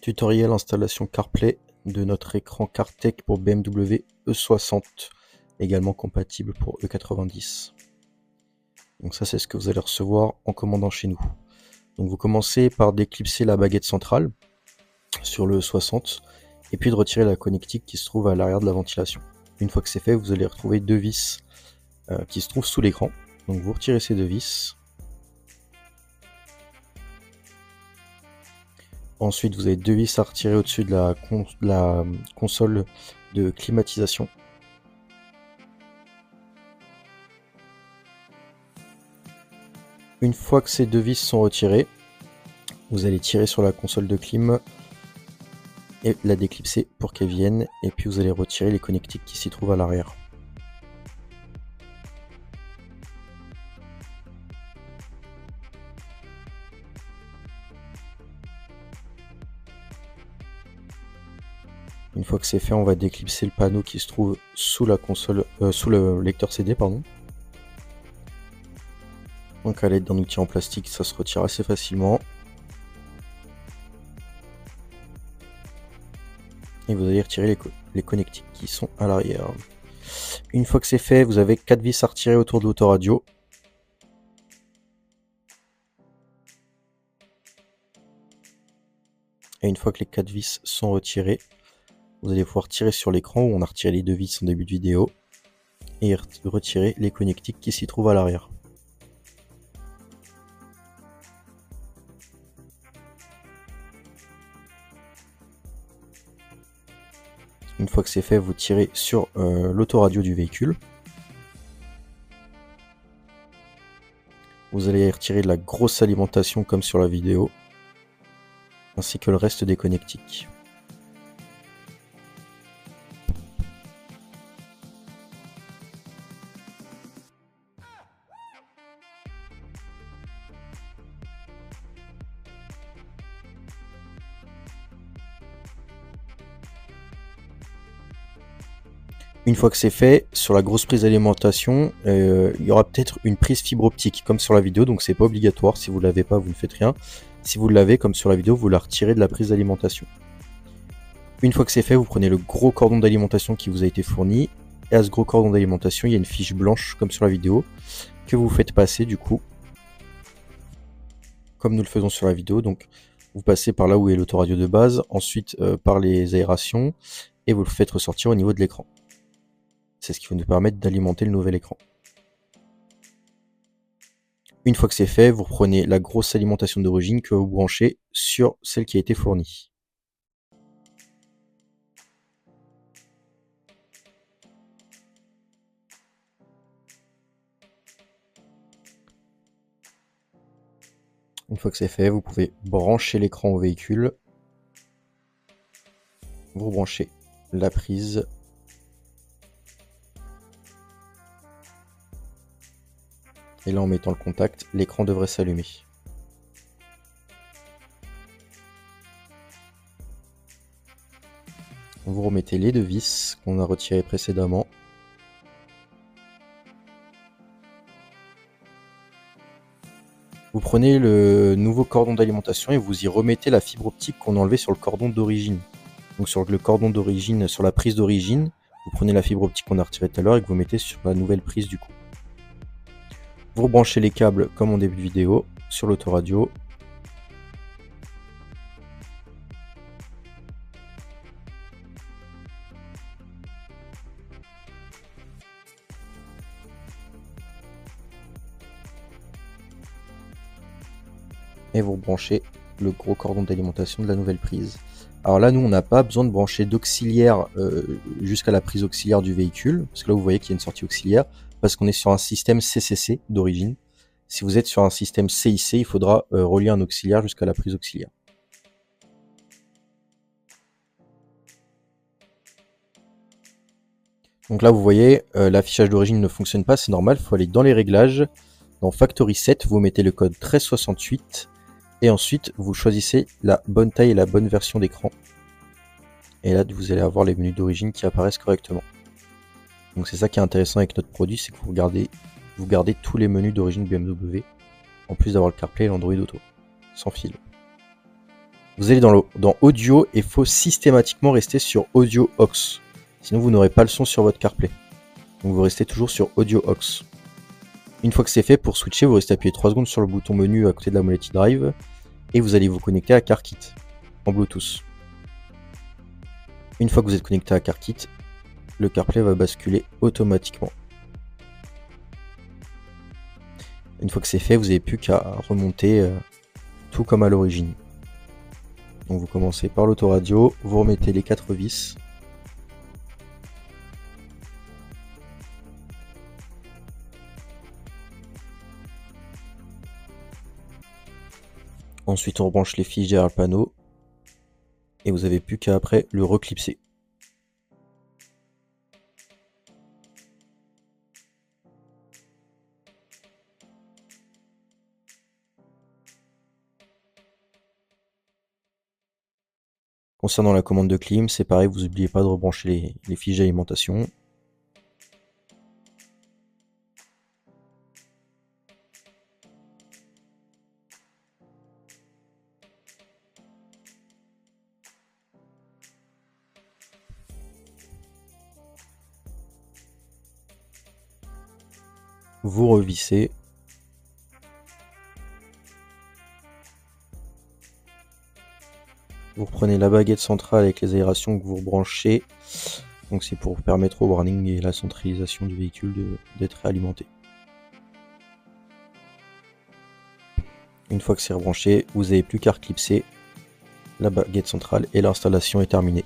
Tutoriel installation CarPlay de notre écran CarTech pour BMW E60, également compatible pour E90. Donc ça, c'est ce que vous allez recevoir en commandant chez nous. Donc vous commencez par déclipser la baguette centrale sur le E60 et puis de retirer la connectique qui se trouve à l'arrière de la ventilation. Une fois que c'est fait, vous allez retrouver deux vis qui se trouvent sous l'écran. Donc vous retirez ces deux vis. Ensuite, vous avez deux vis à retirer au-dessus de la console de climatisation. Une fois que ces deux vis sont retirées, vous allez tirer sur la console de clim et la déclipser pour qu'elle vienne. Et puis vous allez retirer les connectiques qui s'y trouvent à l'arrière. Une fois que c'est fait, on va déclipser le panneau qui se trouve sous la console, sous le lecteur CD, pardon. Donc à l'aide d'un outil en plastique, ça se retire assez facilement. Et vous allez retirer les connectiques qui sont à l'arrière. Une fois que c'est fait, vous avez 4 vis à retirer autour de l'autoradio. Et une fois que les 4 vis sont retirées, vous allez pouvoir tirer sur l'écran où on a retiré les deux vis en début de vidéo et retirer les connectiques qui s'y trouvent à l'arrière. Une fois que c'est fait, vous tirez sur l'autoradio du véhicule. Vous allez retirer de la grosse alimentation comme sur la vidéo, ainsi que le reste des connectiques. Une fois que c'est fait, sur la grosse prise d'alimentation, il y aura peut-être une prise fibre optique comme sur la vidéo, donc c'est pas obligatoire. Si vous ne l'avez pas, vous ne faites rien. Si vous l'avez, comme sur la vidéo, vous la retirez de la prise d'alimentation. Une fois que c'est fait, vous prenez le gros cordon d'alimentation qui vous a été fourni. Et à ce gros cordon d'alimentation, il y a une fiche blanche comme sur la vidéo que vous faites passer du coup, comme nous le faisons sur la vidéo. Donc vous passez par là où est l'autoradio de base, ensuite par les aérations et vous le faites ressortir au niveau de l'écran. C'est ce qui va nous permettre d'alimenter le nouvel écran. Une fois que c'est fait, vous reprenez la grosse alimentation d'origine que vous branchez sur celle qui a été fournie. Une fois que c'est fait, vous pouvez brancher l'écran au véhicule. Vous branchez la prise. Et là, en mettant le contact, l'écran devrait s'allumer. Vous remettez les deux vis qu'on a retirées précédemment. Vous prenez le nouveau cordon d'alimentation et vous y remettez la fibre optique qu'on a enlevée sur le cordon d'origine. Donc sur le cordon d'origine, sur la prise d'origine, vous prenez la fibre optique qu'on a retirée tout à l'heure et que vous mettez sur la nouvelle prise du coup. Vous rebranchez les câbles comme en début de vidéo sur l'autoradio. Et vous branchez le gros cordon d'alimentation de la nouvelle prise. Alors là, nous, on n'a pas besoin de brancher d'auxiliaire jusqu'à la prise auxiliaire du véhicule, parce que là, vous voyez qu'il y a une sortie auxiliaire, parce qu'on est sur un système CCC d'origine. Si vous êtes sur un système CIC, il faudra relier un auxiliaire jusqu'à la prise auxiliaire. Donc là, vous voyez, l'affichage d'origine ne fonctionne pas, c'est normal, il faut aller dans les réglages, dans Factory 7, vous mettez le code 1368, et ensuite, vous choisissez la bonne taille et la bonne version d'écran. Et là, vous allez avoir les menus d'origine qui apparaissent correctement. Donc c'est ça qui est intéressant avec notre produit, c'est que vous gardez tous les menus d'origine BMW, en plus d'avoir le CarPlay et l'Android Auto, sans fil. Vous allez dans Audio et il faut systématiquement rester sur Audio Aux. Sinon vous n'aurez pas le son sur votre CarPlay. Donc vous restez toujours sur Audio Aux. Une fois que c'est fait, pour switcher, vous restez appuyé 3 secondes sur le bouton menu à côté de la molette drive et vous allez vous connecter à CarKit en Bluetooth. Une fois que vous êtes connecté à CarKit, le CarPlay va basculer automatiquement. Une fois que c'est fait, vous n'avez plus qu'à remonter tout comme à l'origine. Donc vous commencez par l'autoradio, vous remettez les 4 vis. Ensuite on rebranche les fiches derrière le panneau. Et vous n'avez plus qu'à après le reclipser. Concernant la commande de clim, c'est pareil, vous n'oubliez pas de rebrancher les fiches d'alimentation. Vous revissez. Vous reprenez la baguette centrale avec les aérations que vous rebranchez. Donc c'est pour permettre au warning et la centralisation du véhicule d'être réalimenté. Une fois que c'est rebranché, vous n'avez plus qu'à reclipser la baguette centrale et l'installation est terminée.